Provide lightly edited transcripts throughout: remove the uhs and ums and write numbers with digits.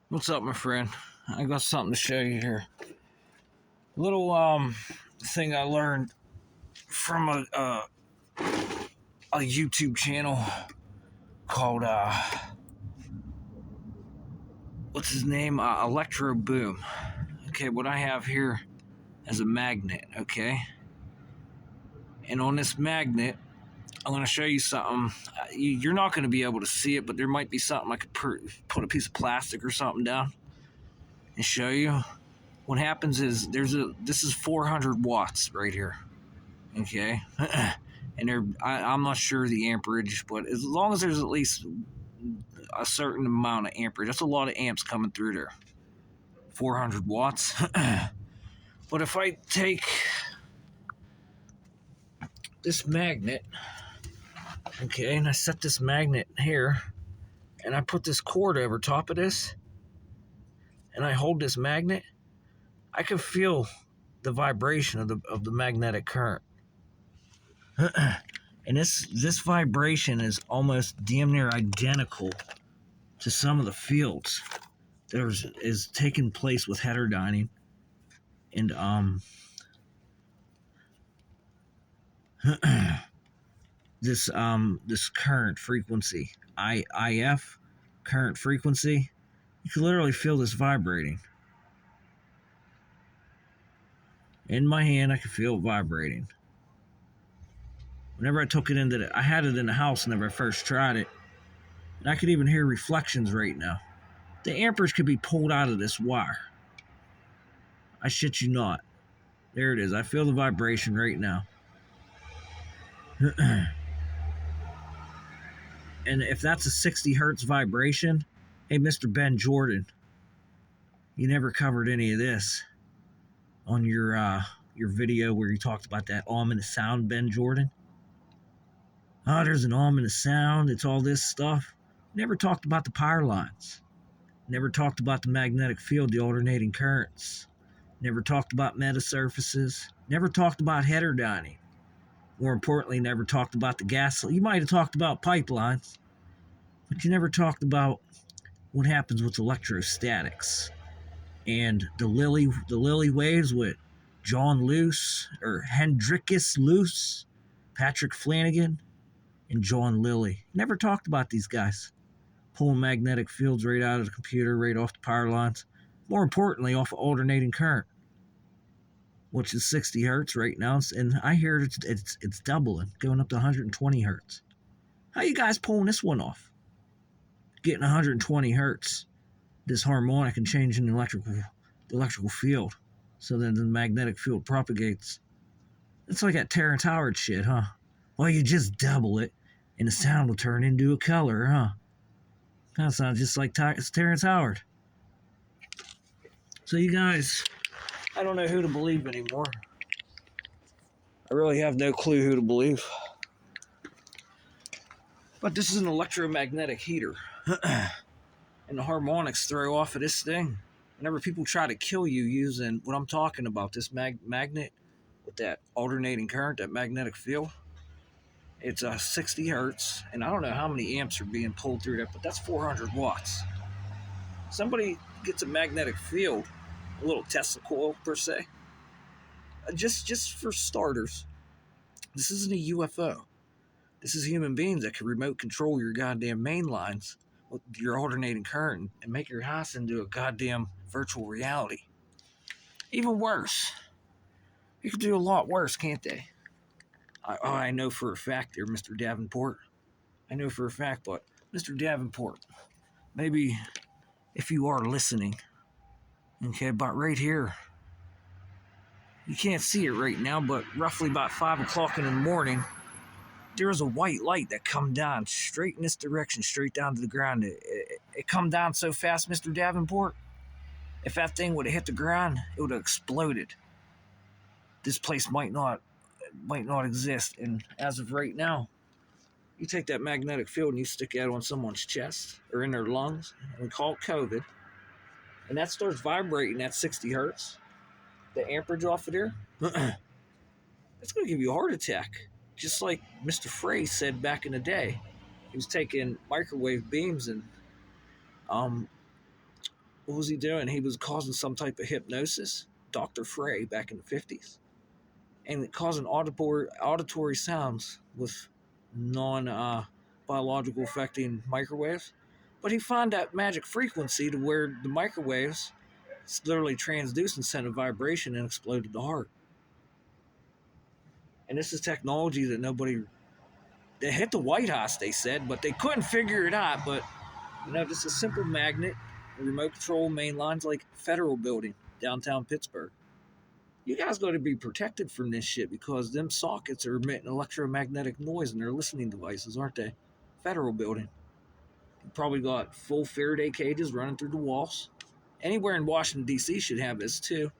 What's up, my friend? I got something to show you here. A little thing I learned from a YouTube channel called what's his name? Electro Boom. Okay, what I have here is a magnet. Okay, and on this magnet, I'm going to show you something. You're not going to be able to see it, but there might be something I could put a piece of plastic or something down and show you. What happens is this is 400 watts right here. Okay. And I'm not sure the amperage, but as long as there's at least a certain amount of amperage, that's a lot of amps coming through there. 400 watts. But if I take this magnet, okay, and I set this magnet here, and I put this cord over top of this, and I hold this magnet, I can feel the vibration of the magnetic current. And this vibration is almost damn near identical to some of the fields that is taking place with heterodyning. And this current frequency, IF current frequency, you can literally feel this vibrating. In my hand, I can feel it vibrating. Whenever I took it I had it in the house whenever I first tried it, and I could even hear reflections right now. The amperage could be pulled out of this wire. I shit you not. There it is. I feel the vibration right now. And if that's a 60 hertz vibration, hey, Mr. Ben Jordan, you never covered any of this on your video where you talked about that ominous sound, Ben Jordan. Oh, there's an ominous sound. It's all this stuff. Never talked about the power lines. Never talked about the magnetic field, the alternating currents. Never talked about metasurfaces. Never talked about heterodyning. More importantly, never talked about the gas. You might have talked about pipelines, but you never talked about what happens with electrostatics and the Lilly waves with John Luce or Hendrikus Luce, Patrick Flanagan, and John Lilly. Never talked about these guys pulling magnetic fields right out of the computer, right off the power lines. More importantly, off of alternating current, which is 60 hertz right now, and I hear it's doubling, going up to 120 hertz. How you guys pulling this one off? Getting 120 hertz, this harmonic, and changing the electrical field, so then the magnetic field propagates. It's like that Terrence Howard shit, huh? Well, you just double it, and the sound will turn into a color, huh? That sounds just like Terrence Howard. So you guys, I don't know who to believe anymore. I really have no clue who to believe. But this is an electromagnetic heater. And the harmonics throw off of this thing. Whenever people try to kill you using what I'm talking about, this magnet with that alternating current, that magnetic field, it's 60 hertz, and I don't know how many amps are being pulled through that, but that's 400 watts. Somebody gets a magnetic field, a little Tesla coil per se, just for starters. This isn't a UFO. This is human beings that can remote control your goddamn main lines with your alternating current and make your house into a goddamn virtual reality. Even worse. You could do a lot worse, can't they? I know for a fact there, Mr. Davenport. I know for a fact, but Mr. Davenport, maybe if you are listening, okay, about right here, you can't see it right now, but roughly about 5 o'clock in the morning, there was a white light that come down straight in this direction, straight down to the ground. It come down so fast, Mr. Davenport, if that thing would have hit the ground, it would have exploded. This place might not exist. And as of right now, you take that magnetic field and you stick that on someone's chest or in their lungs, and we call it COVID, and that starts vibrating at 60 hertz, the amperage off of there, it's going to give you a heart attack. Just like Mr. Frey said back in the day. He was taking microwave beams and What was he doing? He was causing some type of hypnosis. Dr. Frey back in the 50s. And causing auditory sounds with non biological affecting microwaves. But he found that magic frequency to where the microwaves literally transduced and sent a vibration and exploded the heart. And this is technology that nobody, they hit the White House, they said, but they couldn't figure it out. But just a simple magnet, a remote control main lines like Federal Building, downtown Pittsburgh. You guys got to be protected from this shit because them sockets are emitting electromagnetic noise and they're listening devices, aren't they? Federal Building. You probably got full Faraday cages running through the walls. Anywhere in Washington, D.C. should have this too.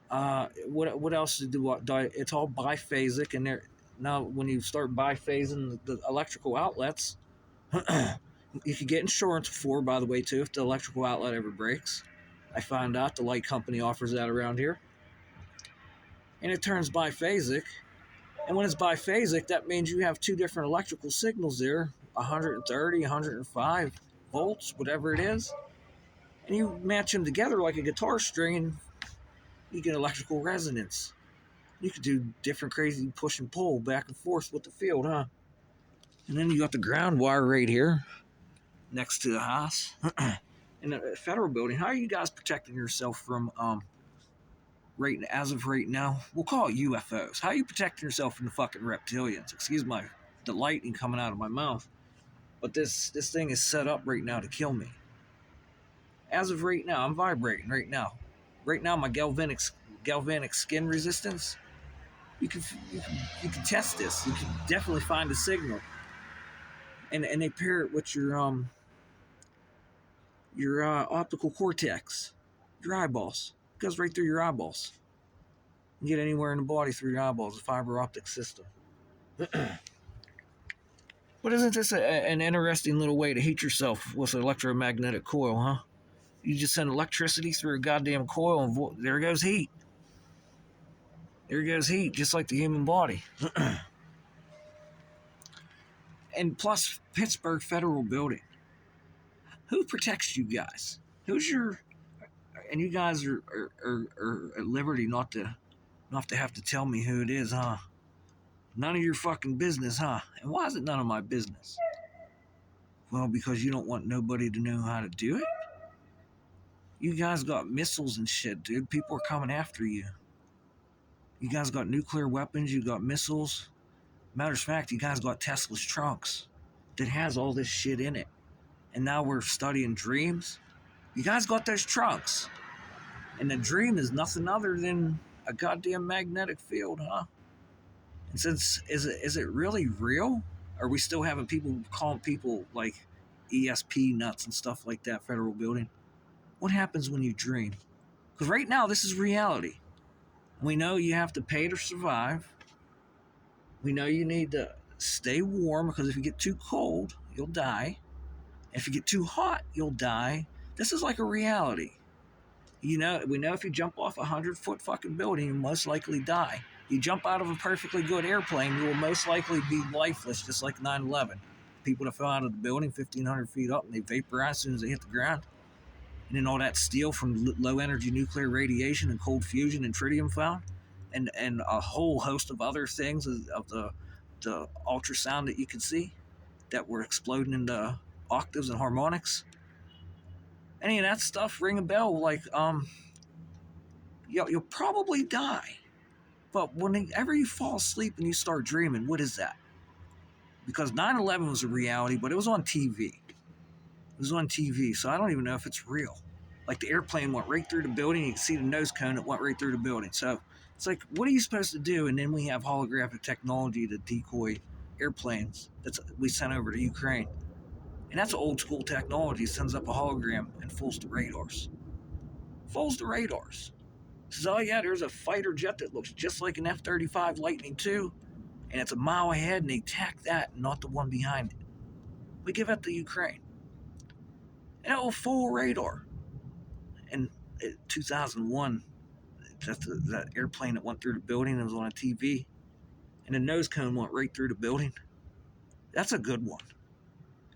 What else to do? It's all biphasic, and now when you start biphasing the electrical outlets, you could get insurance for, by the way, too, if the electrical outlet ever breaks. I found out the light company offers that around here. And it turns biphasic. And when it's biphasic, that means you have two different electrical signals there, 130, 105 volts, whatever it is. And you match them together like a guitar string, and you get electrical resonance. You could do different crazy push and pull back and forth with the field, huh? And then you got the ground wire right here next to the house. In the Federal Building, how are you guys protecting yourself from, as of right now, we'll call it UFOs. How are you protecting yourself from the fucking reptilians? Excuse the lightning coming out of my mouth. But this thing is set up right now to kill me. As of right now, I'm vibrating right now. Right now, my galvanic skin resistance, you can test this. You can definitely find a signal. And they pair it with your optical cortex, your eyeballs. It goes right through your eyeballs. You can get anywhere in the body through your eyeballs, a fiber optic system. But isn't this an interesting little way to heat yourself with an electromagnetic coil, huh? You just send electricity through a goddamn coil and there goes heat. There goes heat, just like the human body. And plus, Pittsburgh Federal Building. Who protects you guys? Who's your... And you guys are at liberty not to have to tell me who it is, huh? None of your fucking business, huh? And why is it none of my business? Well, because you don't want nobody to know how to do it? You guys got missiles and shit, dude. People are coming after you. You guys got nuclear weapons. You got missiles. Matter of fact, you guys got Tesla's trunks that has all this shit in it. And now we're studying dreams. You guys got those trunks. And the dream is nothing other than a goddamn magnetic field, huh? And since, is it really real? Are we still having people calling people like ESP nuts and stuff like that, Federal Building? What happens when you dream? Because right now, this is reality. We know you have to pay to survive. We know you need to stay warm because if you get too cold, you'll die. If you get too hot, you'll die. This is like a reality. We know if you jump off a 100-foot fucking building, you'll most likely die. You jump out of a perfectly good airplane, you will most likely be lifeless, just like 9/11. People that fell out of the building 1,500 feet up and they vaporize as soon as they hit the ground. And then all that steel from low-energy nuclear radiation and cold fusion and tritium found, and a whole host of other things of the ultrasound that you could see that were exploding into octaves and harmonics. Any of that stuff ring a bell? Like, you'll probably die. But whenever you fall asleep and you start dreaming, what is that? Because 9/11 was a reality, but it was on TV. It was on TV, so I don't even know if it's real. Like the airplane went right through the building. You can see the nose cone that went right through the building. So it's like, what are you supposed to do? And then we have holographic technology to decoy airplanes that we sent over to Ukraine. And that's old school technology. It sends up a hologram and fools the radars. Fools the radars. Says, oh yeah, there's a fighter jet that looks just like an F-35 Lightning II, and it's a mile ahead, and they attack that, not the one behind it. We give it to Ukraine. And it will fool radar. And in 2001, that airplane that went through the building, it was on a TV, and the nose cone went right through the building. That's a good one.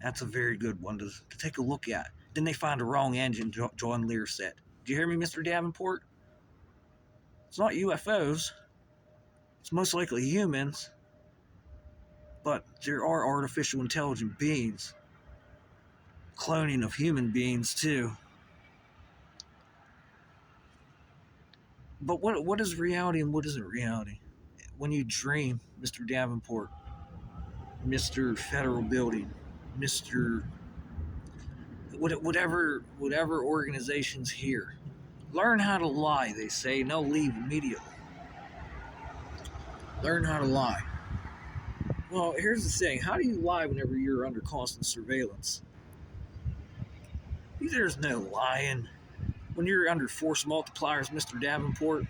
That's a very good one to take a look at. Then they find the wrong engine, John Lear said. Did you hear me, Mr. Davenport? It's not UFOs. It's most likely humans. But there are artificial intelligent beings. Cloning of human beings, too. But what is reality and what isn't reality? When you dream, Mr. Davenport, Mr. Federal Building, Mr. Whatever organization's here, learn how to lie, they say, and they'll leave immediately. Learn how to lie. Well, here's the thing. How do you lie whenever you're under constant surveillance? There's no lying. When you're under force multipliers, Mr. Davenport,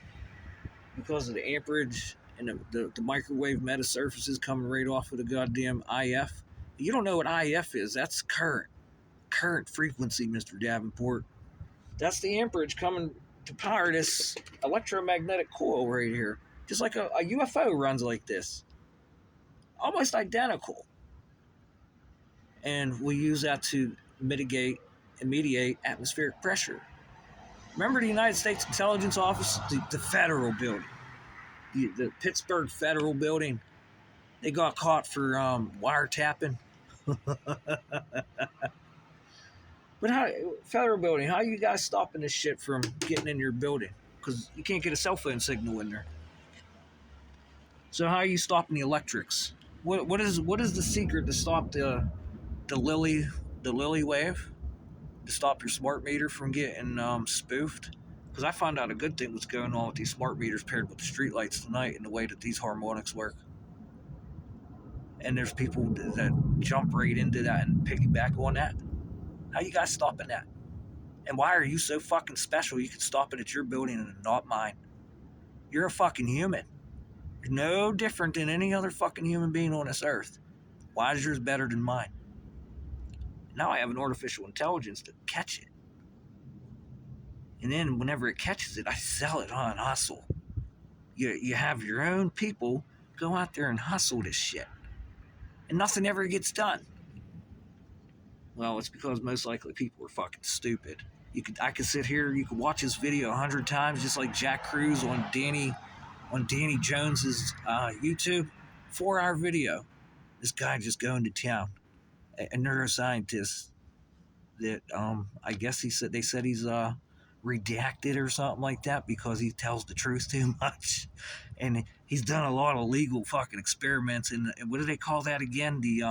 because of the amperage and the microwave metasurfaces coming right off of the goddamn IF. You don't know what IF is. That's current frequency, Mr. Davenport. That's the amperage coming to power this electromagnetic coil right here. Just like a UFO runs like this. Almost identical. And we use that to mitigate and mediate atmospheric pressure. Remember the United States Intelligence Office? The federal building. The Pittsburgh Federal Building. They got caught for wiretapping. But how, Federal Building, how are you guys stopping this shit from getting in your building? Because you can't get a cell phone signal in there. So how are you stopping the electrics? What is the secret to stop the Lilly wave? To stop your smart meter from getting spoofed? Because I found out a good thing was going on with these smart meters paired with the streetlights tonight and the way that these harmonics work. And there's people that jump right into that and piggyback on that. How you guys stopping that? And why are you so fucking special you can stop it at your building and not mine? You're a fucking human. You're no different than any other fucking human being on this earth. Why is yours better than mine? Now I have an artificial intelligence to catch it. And then whenever it catches it, I sell it on hustle. You have your own people go out there and hustle this shit. And nothing ever gets done. Well, it's because most likely people are fucking stupid. I could sit here, you could watch this video 100 times, just like Jack Cruz on Danny Jones's YouTube. 4-hour video. This guy just going to town. A neuroscientist that I guess they said he's redacted or something like that because he tells the truth too much, and he's done a lot of legal fucking experiments in what do they call that again? The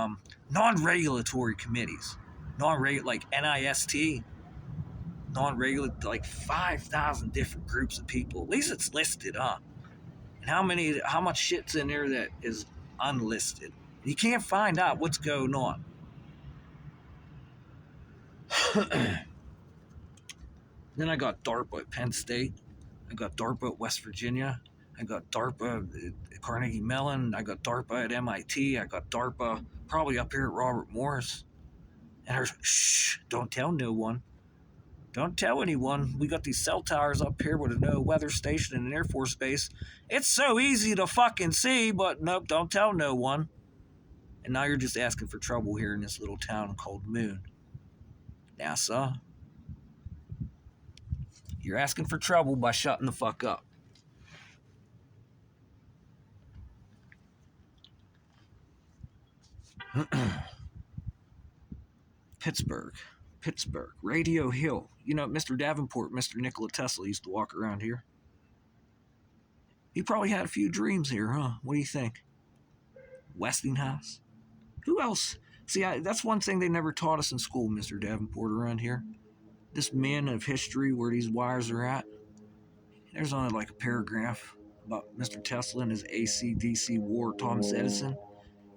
non-regulatory committees, like NIST, non-regulatory, like 5,000 different groups of people. At least it's listed, huh? And how much shit's in there that is unlisted? You can't find out what's going on. Then I got DARPA at Penn State. I got DARPA at West Virginia. I got DARPA at Carnegie Mellon. I got DARPA at MIT. I got DARPA probably up here at Robert Morris. And there's, shh, don't tell no one. Don't tell anyone. We got these cell towers up here with a weather station and an Air Force base. It's so easy to fucking see, but nope, don't tell no one. And now you're just asking for trouble here in this little town called Moon. NASA. You're asking for trouble by shutting the fuck up. Pittsburgh, Radio Hill. You know, Mr. Davenport, Mr. Nikola Tesla used to walk around here. He probably had a few dreams here, huh? What do you think? Westinghouse? Who else? See, that's one thing they never taught us in school, Mr. Davenport, around here. This man of history, where these wires are at. There's only like a paragraph about Mr. Tesla and his AC/DC war, Thomas Edison.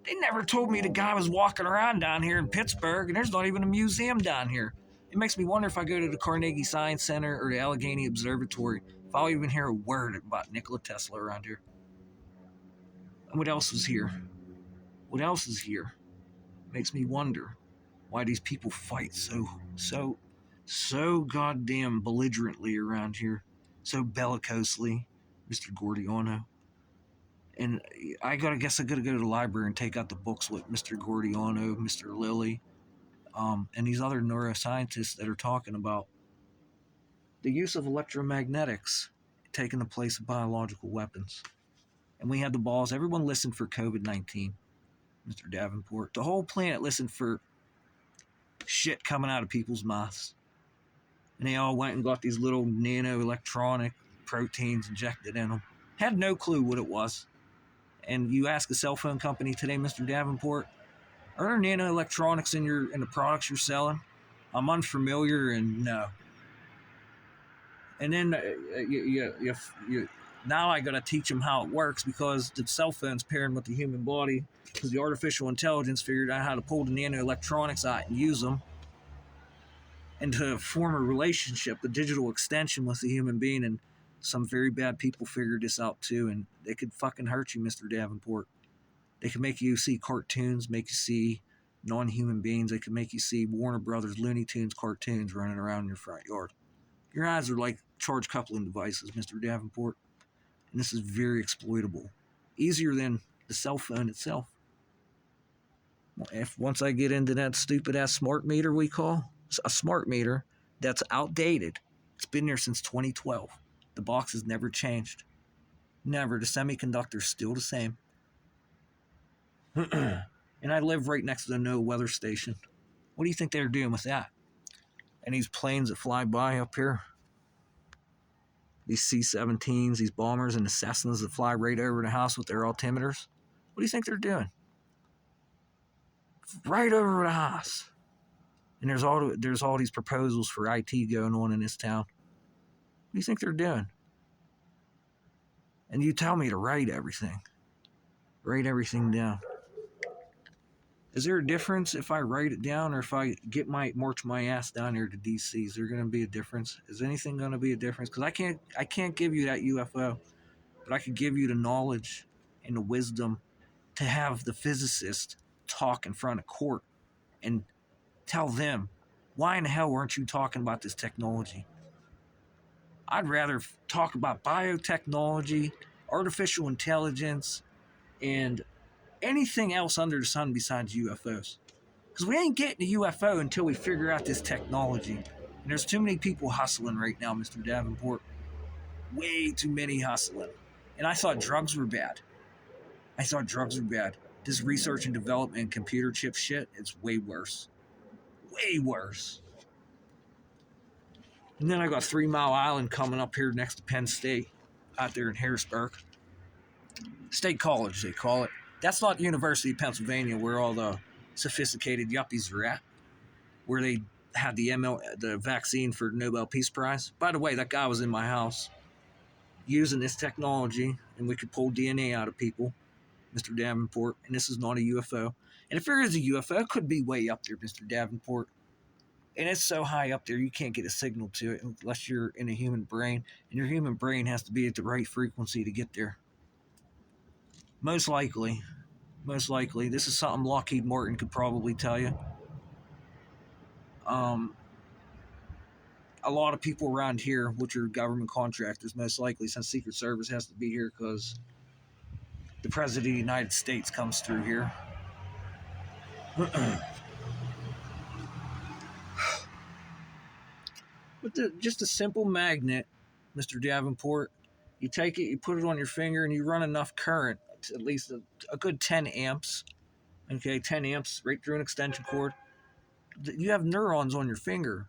They never told me the guy was walking around down here in Pittsburgh, and there's not even a museum down here. It makes me wonder if I go to the Carnegie Science Center or the Allegheny Observatory, if I'll even hear a word about Nikola Tesla around here. And what else is here? What else is here? Makes me wonder why these people fight so goddamn belligerently around here, so bellicosely, Mr. Gordiano. And I guess I gotta go to the library and take out the books with Mr. Gordiano, Mr. Lilly, and these other neuroscientists that are talking about the use of electromagnetics taking the place of biological weapons. And we had the balls. Everyone listened for COVID-19, Mr. Davenport. The whole planet listened for shit coming out of people's mouths. And they all went and got these little nano-electronic proteins injected in them. Had no clue what it was. And you ask a cell phone company today, Mr. Davenport, are there nanoelectronics in the products you're selling? I'm unfamiliar, and no. And then now I got to teach them how it works, because the cell phone's pairing with the human body, because the artificial intelligence figured out how to pull the nanoelectronics out and use them, and to form a relationship, a digital extension with the human being. And some very bad people figured this out too, and they could fucking hurt you, Mr. Davenport. They could make you see cartoons, make you see non-human beings. They could make you see Warner Brothers Looney Tunes cartoons running around in your front yard. Your eyes are like charge coupling devices, Mr. Davenport. And this is very exploitable. Easier than the cell phone itself. If once I get into that stupid ass smart meter we call, a smart meter that's outdated. It's been there since 2012. The box has never changed. Never. The semiconductor's still the same. And I live right next to the NOAA weather station. What do you think they're doing with that? And these planes that fly by up here, these C-17s, these bombers, and the Cessnas that fly right over the house with their altimeters, what do you think they're doing? Right over the house. And there's all these proposals for IT going on in this town. What do you think they're doing? And you tell me to write everything. Write everything down. Is there a difference if I write it down or if I march my ass down here to DC? Is there going to be a difference? Is anything going to be a difference? Because I can't give you that UFO, but I could give you the knowledge and the wisdom to have the physicist talk in front of court and tell them, why in the hell weren't you talking about this technology? I'd rather talk about biotechnology, artificial intelligence, and anything else under the sun besides UFOs. Because we ain't getting a UFO until we figure out this technology. And there's too many people hustling right now, Mr. Davenport. Way too many hustling. And I thought drugs were bad. This research and development and computer chip shit, it's way worse. Way worse. And then I got 3 Mile Island coming up here next to Penn State, out there in Harrisburg. State College, they call it. That's not the University of Pennsylvania, where all the sophisticated yuppies are at, where they had the vaccine for Nobel Peace Prize. By the way, that guy was in my house using this technology, and we could pull DNA out of people, Mr. Davenport, and this is not a UFO. And if there is a UFO, it could be way up there, Mr. Davenport. And it's so high up there, you can't get a signal to it unless you're in a human brain, and your human brain has to be at the right frequency to get there. Most likely, this is something Lockheed Martin could probably tell you. A lot of people around here, which are government contractors, most likely, since Secret Service has to be here because the President of the United States comes through here. But just a simple magnet, Mr. Davenport, you take it, you put it on your finger, and you run enough current, at least a good 10 amps, okay, 10 amps right through an extension cord. You have neurons on your finger,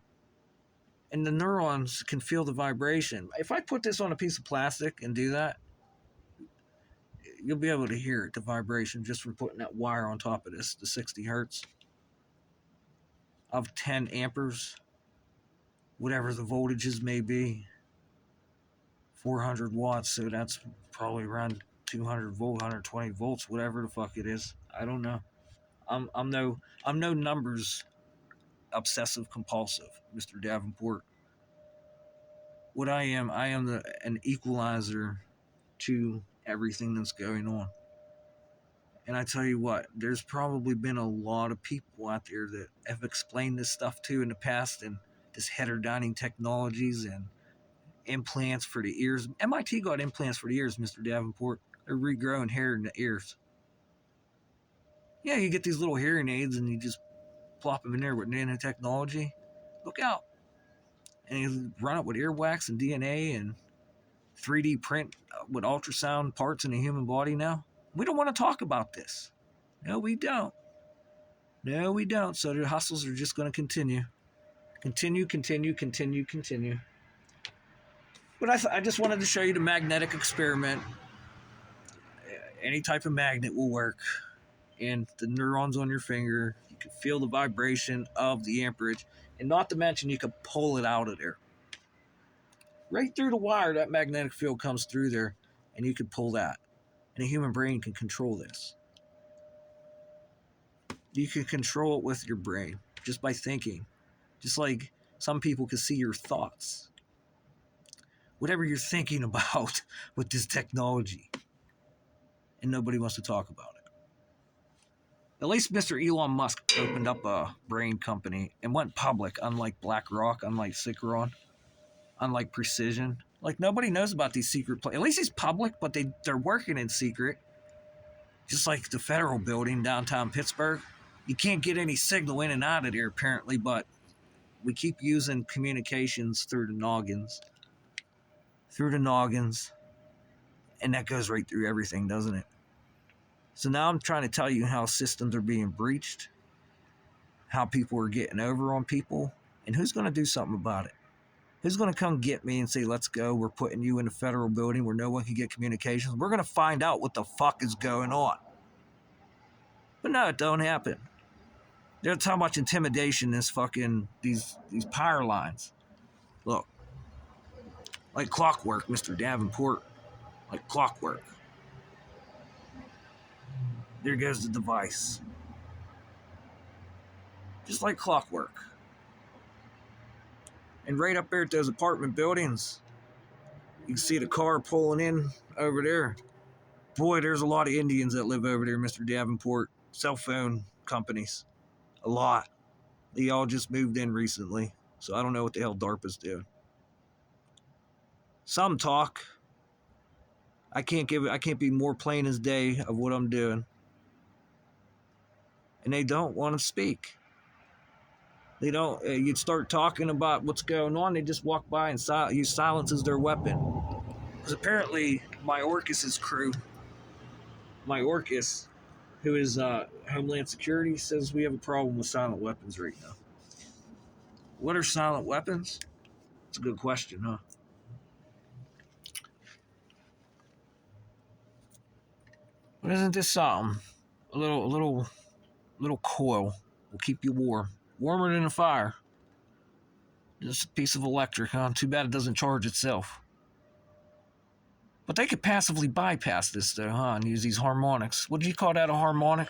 and the neurons can feel the vibration. If I put this on a piece of plastic and do that, you'll be able to hear it, the vibration, just from putting that wire on top of this, the 60 hertz of 10 amperes, whatever the voltages may be, 400 watts, so that's probably around 200 volt, 120 volts, whatever the fuck it is. I don't know. I'm no numbers obsessive compulsive, Mr. Davenport. What I am an equalizer to everything that's going on. And I tell you what, there's probably been a lot of people out there that have explained this stuff too in the past, and this heterodyning technologies and implants for the ears. MIT got implants for the ears, Mr. Davenport. They're regrowing hair in the ears. Yeah, you get these little hearing aids and you just plop them in there with nanotechnology. Look out. And you run it with earwax and DNA and 3D print with ultrasound parts in the human body now. We don't want to talk about this. No, we don't. No, we don't. So the hustles are just going to continue. Continue. But I just wanted to show you the magnetic experiment. Any type of magnet will work. And the neurons on your finger, you can feel the vibration of the amperage. And not to mention, you can pull it out of there. Right through the wire, that magnetic field comes through there, and you can pull that. And the human brain can control this. You can control it with your brain just by thinking. Just like some people can see your thoughts. Whatever you're thinking about with this technology. And nobody wants to talk about it. At least Mr. Elon Musk opened up a brain company and went public, unlike BlackRock, unlike Cicron, unlike Precision. Like, nobody knows about these secret places. At least he's public, but they're working in secret. Just like the federal building downtown Pittsburgh. You can't get any signal in and out of there, apparently, but we keep using communications through the noggins. And that goes right through everything, doesn't it? So now I'm trying to tell you how systems are being breached, how people are getting over on people, and who's going to do something about it? Who's going to come get me and say, let's go, we're putting you in a federal building where no one can get communications? We're going to find out what the fuck is going on. But no, it don't happen. There's how much intimidation is fucking these power lines. Look, like clockwork, Mr. Davenport, like clockwork. There goes the device. Just like clockwork. And right up there at those apartment buildings, you can see the car pulling in over there. Boy, there's a lot of Indians that live over there, Mr. Davenport. Cell phone companies. A lot. They all just moved in recently. So I don't know what the hell DARPA's doing. Some talk. I can't be more plain as day of what I'm doing. And they don't want to speak. They don't. You'd start talking about what's going on, they just walk by and use silence as their weapon. Because apparently, Mayorkas's crew, Mayorkas, who is Homeland Security, says we have a problem with silent weapons right now. What are silent weapons? It's a good question, huh? But isn't this something? A little coil will keep you warm. Warmer than a fire. Just a piece of electric, huh? Too bad it doesn't charge itself. But they could passively bypass this, though, huh? And use these harmonics. What do you call that, a harmonic?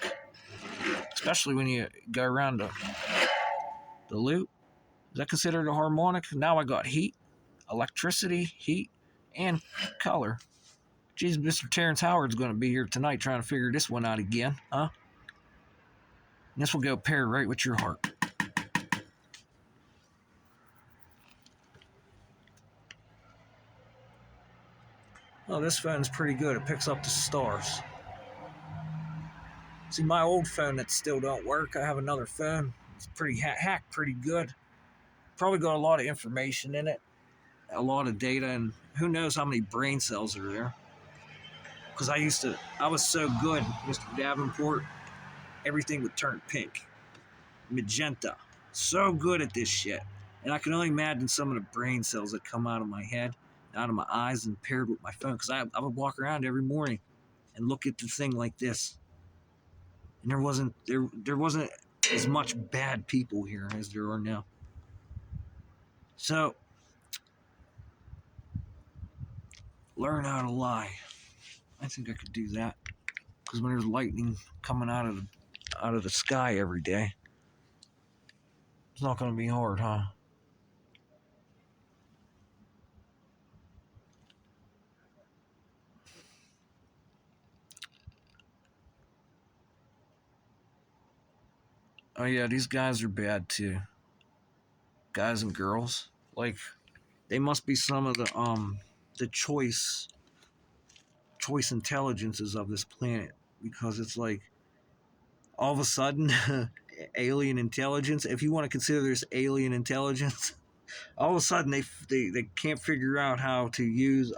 Especially when you go around the loop. Is that considered a harmonic? Now I got heat, electricity, heat, and color. Geez, Mr. Terrence Howard's going to be here tonight trying to figure this one out again, huh? And this will go pair right with your heart. Oh, this phone's pretty good. It picks up the stars. See, my old phone that still don't work, I have another phone. It's pretty hacked pretty good. Probably got a lot of information in it. A lot of data, and who knows how many brain cells are there. Because I was so good, Mr. Davenport, everything would turn pink. Magenta. So good at this shit. And I can only imagine some of the brain cells that come out of my head, out of my eyes, and paired with my phone. Because I would walk around every morning and look at the thing like this. And there wasn't as much bad people here as there are now. So, learn how to lie. I think I could do that. Because when there's lightning coming out of the sky every day, it's not going to be hard, huh? Oh yeah, these guys are bad too. Guys and girls. Like, they must be some of the choice intelligences of this planet. Because it's like, all of a sudden, alien intelligence, if you want to consider this alien intelligence, all of a sudden they can't figure out how to use